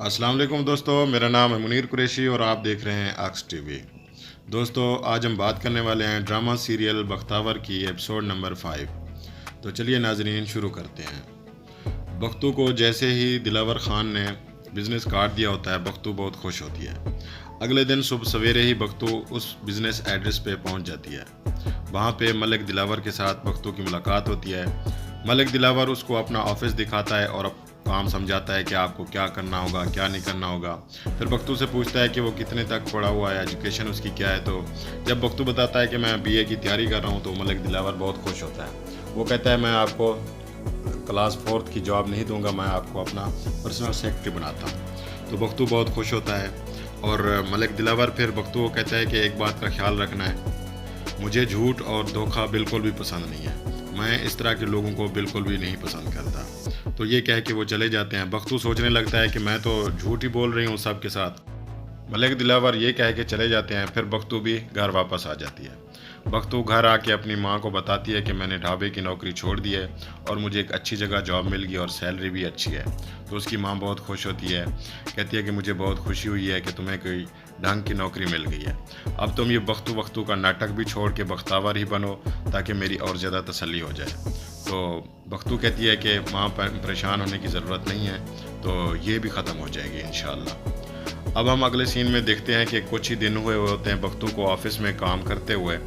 अस्सलाम वालेकुम दोस्तों, मेरा नाम है मुनीर कुरैशी और आप देख रहे हैं आक्स टीवी। दोस्तों, आज हम बात करने वाले हैं ड्रामा सीरियल बख्तावर की एपिसोड नंबर 5। तो चलिए नाजरीन शुरू करते हैं। बख्तू को जैसे ही दिलावर ख़ान ने बिज़नेस कार्ड दिया होता है, बख्तू बहुत खुश होती है। अगले दिन सुबह सवेरे ही बख्तू उस बिज़नेस एड्रेस पे पहुंच जाती है। वहाँ पे मलिक दिलावर के साथ बख्तू की मुलाकात होती है। मलिक दिलावर उसको अपना ऑफिस दिखाता है और काम समझाता है कि आपको क्या करना होगा, क्या नहीं करना होगा। फिर बख्तू से पूछता है कि वो कितने तक पढ़ा हुआ है, एजुकेशन उसकी क्या है। तो जब बख्तू बताता है कि मैं बीए की तैयारी कर रहा हूँ, तो मलिक दिलावर बहुत खुश होता है। वो कहता है मैं आपको क्लास 4 की जॉब नहीं दूंगा, मैं आपको अपना पर्सनल सेक्रेटरी बनाता हूँ। तो बख्तू बहुत खुश होता है और मलिक दिलावर फिर बख्तू को कहता है कि एक बात का ख्याल रखना है, मुझे झूठ और धोखा बिल्कुल भी पसंद नहीं है, मैं इस तरह के लोगों को बिल्कुल भी नहीं पसंद करता। तो ये कह के वो चले जाते हैं। बख्तू सोचने लगता है कि मैं तो झूठ ही बोल रही हूँ सब के साथ। मलिक दिलावर ये कह के चले जाते हैं। फिर बख्तू भी घर वापस आ जाती है। बख्तू घर आके अपनी माँ को बताती है कि मैंने ढाबे की नौकरी छोड़ दी है और मुझे एक अच्छी जगह जॉब मिल गई और सैलरी भी अच्छी है। तो उसकी माँ बहुत खुश होती है, कहती है कि मुझे बहुत खुशी हुई है कि तुम्हें कोई ढंग की नौकरी मिल गई है। अब तुम ये बख्तू बख्तू का नाटक भी छोड़ के बख्तावर ही बनो ताकि मेरी और ज़्यादा तसल्ली हो जाए। तो बख्तू कहती है कि माँ परेशान होने की ज़रूरत नहीं है, तो ये भी ख़त्म हो जाएगी इंशाअल्लाह। अब हम अगले सीन में देखते हैं कि कुछ ही दिन हुए होते हैं बख्तू को ऑफिस में काम करते हुए।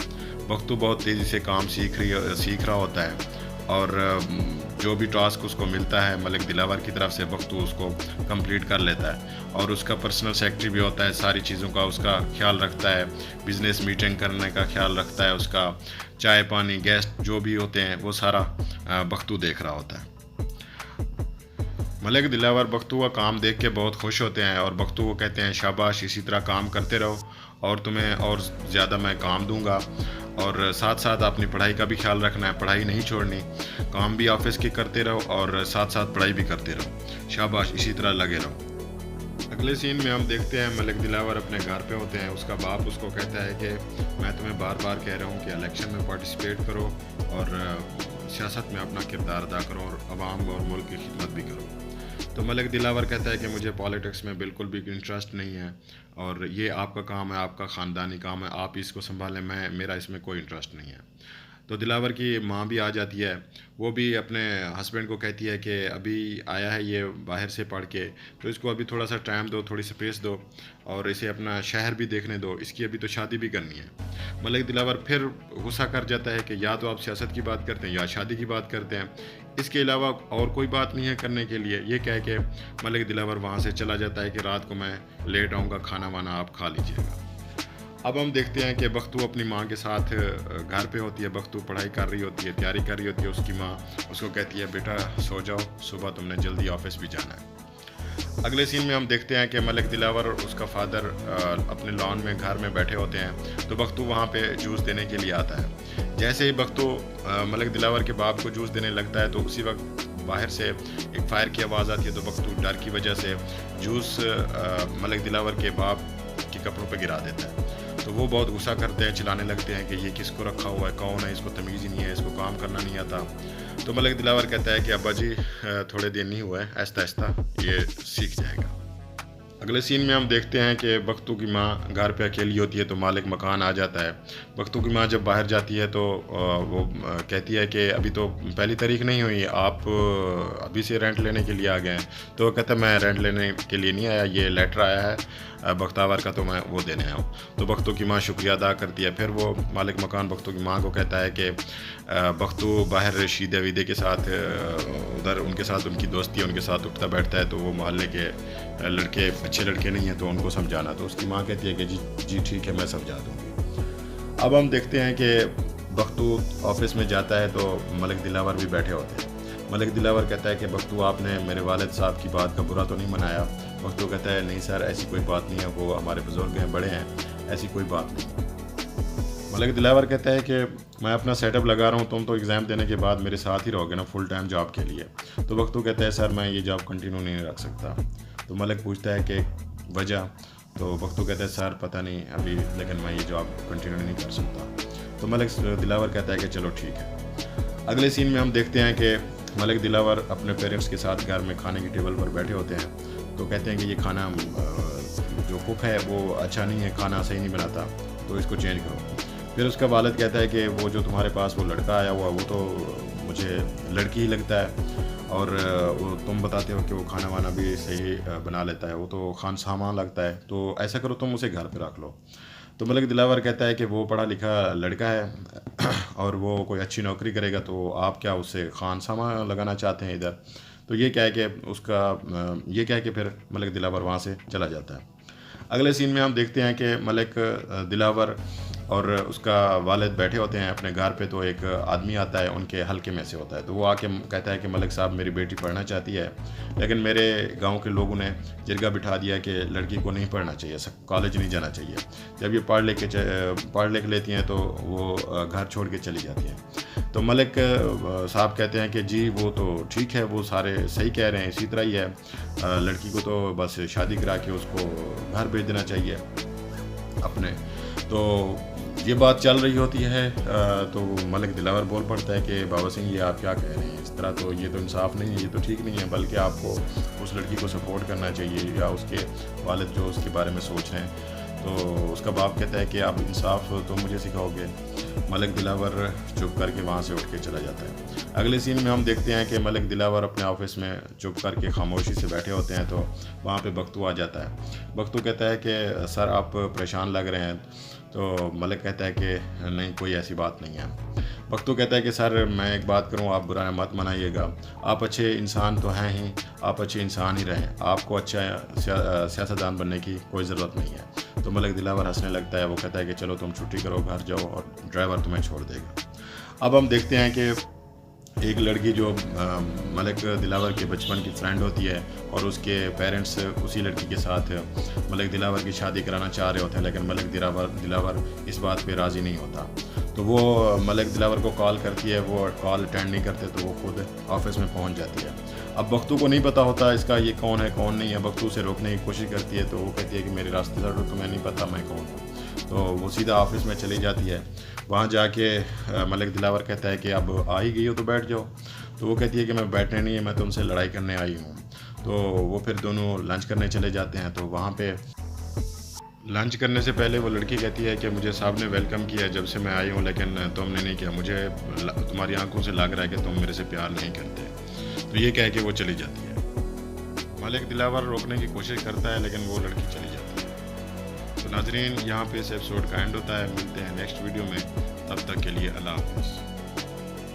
बख्तू बहुत तेज़ी से काम सीख रहा होता है और जो भी टास्क उसको मिलता है मलिक दिलावर की तरफ से बख्तू उसको कंप्लीट कर लेता है। और उसका पर्सनल सेक्रेटरी भी होता है, सारी चीज़ों का उसका ख्याल रखता है, बिज़नेस मीटिंग करने का ख्याल रखता है, उसका चाय पानी गेस्ट जो भी होते हैं वो सारा बख्तू देख रहा होता है। मलिक दिलावर बख्तू का काम देख के बहुत खुश होते हैं और बख्तू को कहते हैं शाबाश, इसी तरह काम करते रहो और तुम्हें और ज़्यादा मैं काम दूंगा। और साथ साथ अपनी पढ़ाई का भी ख्याल रखना है, पढ़ाई नहीं छोड़नी, काम भी ऑफिस के करते रहो और साथ साथ पढ़ाई भी करते रहो, शाबाश इसी तरह लगे रहो। अगले सीन में हम देखते हैं मलिक दिलावर अपने घर पे होते हैं। उसका बाप उसको कहता है कि मैं तुम्हें बार बार कह रहा हूँ कि इलेक्शन में पार्टिसिपेट करो और सियासत में अपना किरदार अदा करो और आवाम और मुल्क की खिदमत भी करो। तो मलिक दिलावर कहता है कि मुझे पॉलिटिक्स में बिल्कुल भी इंटरेस्ट नहीं है और ये आपका काम है, आपका ख़ानदानी काम है, आप इसको संभालें, मेरा इसमें कोई इंटरेस्ट नहीं है। तो दिलावर की माँ भी आ जाती है। वो भी अपने हस्बैंड को कहती है कि अभी आया है ये बाहर से पढ़ के, तो इसको अभी थोड़ा सा टाइम दो, थोड़ी स्पेस दो और इसे अपना शहर भी देखने दो, इसकी अभी तो शादी भी करनी है। मलिक दिलावर फिर गुस्सा कर जाता है कि या तो आप सियासत की बात करते हैं या शादी की बात करते हैं, इसके अलावा और कोई बात नहीं है करने के लिए। ये कह के मलिक दिलावर वहाँ से चला जाता है कि रात को मैं लेट आऊँगा, खाना वाना आप खा लीजिएगा। अब हम देखते हैं कि बख्तू अपनी माँ के साथ घर पे होती है। बख्तू पढ़ाई कर रही होती है, तैयारी कर रही होती है। उसकी माँ उसको कहती है बेटा सो जाओ, सुबह तुमने जल्दी ऑफिस भी जाना है। अगले सीन में हम देखते हैं कि मलिक दिलावर और उसका फादर अपने लॉन में घर में बैठे होते हैं। तो बख्तू वहाँ पे जूस देने के लिए आता है। जैसे ही बख्तू मलिक दिलावर के बाप को जूस देने लगता है तो उसी वक्त बाहर से एक फायर की आवाज़ आती है। तो बख्तू डर की वजह से जूस मलिक दिलावर के बाप के कपड़ों पर गिरा देता है। तो वो बहुत गुस्सा करते हैं, चिल्लाने लगते हैं कि ये किसको रखा हुआ है, कौन है, इसको तमीज़ ही नहीं है, इसको काम करना नहीं आता। तो मलिक दिलावर कहता है कि अब्बा जी थोड़े दिन नहीं हुआ है, आहिस्ता आहिस्ता ये सीख जाएगा। अगले सीन में हम देखते हैं कि बख्तू की माँ घर पे अकेली होती है। तो मालिक मकान आ जाता है। बख्तू की माँ जब बाहर जाती है तो वो कहती है कि अभी तो पहली तारीख नहीं हुई, आप अभी से रेंट लेने के लिए आ गए हैं। तो वो कहता है मैं रेंट लेने के लिए नहीं आया, ये लेटर आया है बख्तावर का, तो मैं वो देने आया हूँ। तो बख्तू की माँ शुक्रिया अदा करती है। फिर वो मालिक मकान बख्तू की माँ को कहता है कि बख्तू बाहर शीदे वीदे के साथ उधर उनके साथ उनकी दोस्ती है, उनके साथ उठता बैठता है, तो वो मोहल्ले के लड़के अच्छे लड़के नहीं हैं, तो उनको समझाना। तो उसकी माँ कहती है कि जी ठीक है, मैं समझा दूँगी। अब हम देखते हैं कि बख्तू ऑफिस में जाता है तो मलिक दिलावर भी बैठे होते हैं। मलिक दिलावर कहता है कि बख्तू आपने मेरे वालिद साहब की बात का बुरा तो नहीं मनाया। बख्तू कहता है नहीं सर, ऐसी कोई बात नहीं है, वो हमारे बुजुर्ग हैं, बड़े हैं, ऐसी कोई बात नहीं। मलिक दिलावर कहता है कि मैं अपना सेटअप लगा रहा हूँ, तुम तो एग्ज़ाम देने के बाद मेरे साथ ही रहोगे ना फुल टाइम जॉब के लिए। तो बख्तू कहता है सर मैं ये जॉब कंटिन्यू नहीं रख सकता। तो मलिक पूछता है कि वजह? तो बख्तू कहता है सर पता नहीं अभी, लेकिन मैं ये जॉब कंटिन्यू नहीं कर सकता। तो मलिक दिलावर कहता है कि चलो ठीक है। अगले सीन में हम देखते हैं कि मलिक दिलावर अपने पेरेंट्स के साथ घर में खाने की टेबल पर बैठे होते हैं। تو کہتے ہیں کہ یہ کھانا جو کوک ہے وہ اچھا نہیں ہے، کھانا صحیح نہیں بناتا، تو اس کو چینج کرو۔ پھر اس کا والد کہتا ہے کہ وہ جو تمہارے پاس وہ لڑکا آیا ہوا وہ تو مجھے لڑکی ہی لگتا ہے، اور وہ تم بتاتے ہو کہ وہ کھانا وانا بھی صحیح بنا لیتا ہے، وہ تو خان سامان لگتا ہے، تو ایسا کرو تم اسے گھر پہ رکھ لو۔ تو ملک دلاور کہتا ہے کہ وہ پڑھا لکھا لڑکا ہے اور وہ کوئی اچھی نوکری کرے گا، تو آپ کیا اسے خان سامان لگانا چاہتے ہیں ادھر؟ تو یہ کہہ کے یہ کہہ کے پھر ملک دلاور وہاں سے چلا جاتا ہے۔ اگلے سین میں ہم دیکھتے ہیں کہ ملک دلاور اور اس کا والد بیٹھے ہوتے ہیں اپنے گھر پہ، تو ایک آدمی آتا ہے ان کے حلقے میں سے ہوتا ہے، تو وہ آ کے کہتا ہے کہ ملک صاحب میری بیٹی پڑھنا چاہتی ہے، لیکن میرے گاؤں کے لوگوں نے جرگہ بٹھا دیا کہ لڑکی کو نہیں پڑھنا چاہیے، کالج نہیں جانا چاہیے۔ جب یہ پڑھ لکھ لیتی ہیں تو وہ گھر چھوڑ کے چلی جاتی ہیں۔ تو ملک صاحب کہتے ہیں کہ جی وہ تو ٹھیک ہے، وہ سارے صحیح کہہ رہے ہیں، اسی طرح ہی ہے، لڑکی کو تو بس شادی کرا کے اس کو گھر بھیج دینا چاہیے اپنے۔ تو یہ بات چل رہی ہوتی ہے تو ملک دلاور بول پڑتا ہے کہ بابا سنگھ یہ آپ کیا کہہ رہے ہیں، اس طرح تو یہ تو انصاف نہیں ہے، یہ تو ٹھیک نہیں ہے، بلکہ آپ کو اس لڑکی کو سپورٹ کرنا چاہیے، یا اس کے والد جو اس کے بارے میں سوچ رہے ہیں۔ تو اس کا باپ کہتا ہے کہ آپ انصاف تو مجھے سکھاؤ گے؟ ملک دلاور چپ کر کے وہاں سے اٹھ کے چلا جاتا ہے۔ اگلے سین میں ہم دیکھتے ہیں کہ ملک دلاور اپنے آفس میں چپ کر کے خاموشی سے بیٹھے ہوتے ہیں، تو وہاں پہ بختو آ جاتا ہے۔ بختو کہتا ہے کہ سر آپ پریشان لگ رہے ہیں، تو ملک کہتا ہے کہ نہیں کوئی ایسی بات نہیں ہے۔ بختو کہتا ہے کہ سر میں ایک بات کروں، آپ برا مت منائیے گا، آپ اچھے انسان تو ہیں ہی، آپ اچھے انسان ہی رہیں، آپ کو اچھا سیاستدان بننے کی کوئی ضرورت نہیں ہے۔ تو ملک دلاور ہنسنے لگتا ہے، وہ کہتا ہے کہ چلو تم چھٹی کرو، گھر جاؤ، اور ڈرائیور تمہیں چھوڑ دے گا۔ اب ہم دیکھتے ہیں کہ ایک لڑکی جو ملک دلاور کے بچپن کی فرینڈ ہوتی ہے، اور اس کے پیرنٹس اسی لڑکی کے ساتھ ملک دلاور کی شادی کرانا چاہ رہے ہوتے ہیں، لیکن ملک دلاور اس بات پہ راضی نہیں ہوتا۔ تو وہ ملک دلاور کو کال کرتی ہے، وہ کال اٹینڈ نہیں کرتے، تو وہ خود آفس میں پہنچ جاتی ہے۔ اب بختو کو نہیں پتہ ہوتا اس کا یہ کون ہے کون نہیں ہے، بختو اسے روکنے کی کوشش کرتی ہے، تو وہ کہتی ہے کہ میرے راستے سے ہٹو، تمہیں نہیں پتہ میں کون ہوں۔ تو وہ سیدھا آفس میں چلی جاتی ہے۔ وہاں جا کے ملک دلاور کہتا ہے کہ اب آ ہی گئی ہو تو بیٹھ جاؤ، تو وہ کہتی ہے کہ میں بیٹھنے نہیں ہے، میں تم سے لڑائی کرنے آئی ہوں۔ تو وہ پھر دونوں لنچ کرنے چلے جاتے ہیں۔ تو وہاں پہ لنچ کرنے سے پہلے وہ لڑکی کہتی ہے کہ مجھے صاحب نے ویلکم کیا جب سے میں آئی ہوں، لیکن تم نے نہیں کیا، مجھے تمہاری آنکھوں سے لگ رہا ہے کہ تم میرے سے پیار نہیں کرتے۔ تو یہ کہہ کے وہ چلی جاتی ہے۔ ملک دلاور روکنے کی کوشش کرتا ہے، لیکن وہ لڑکی چلی جاتی ہے۔ تو ناظرین، یہاں پہ اس ایپیسوڈ کا اینڈ ہوتا ہے، ملتے ہیں نیکسٹ ویڈیو میں، تب تک کے لیے اللہ حافظ۔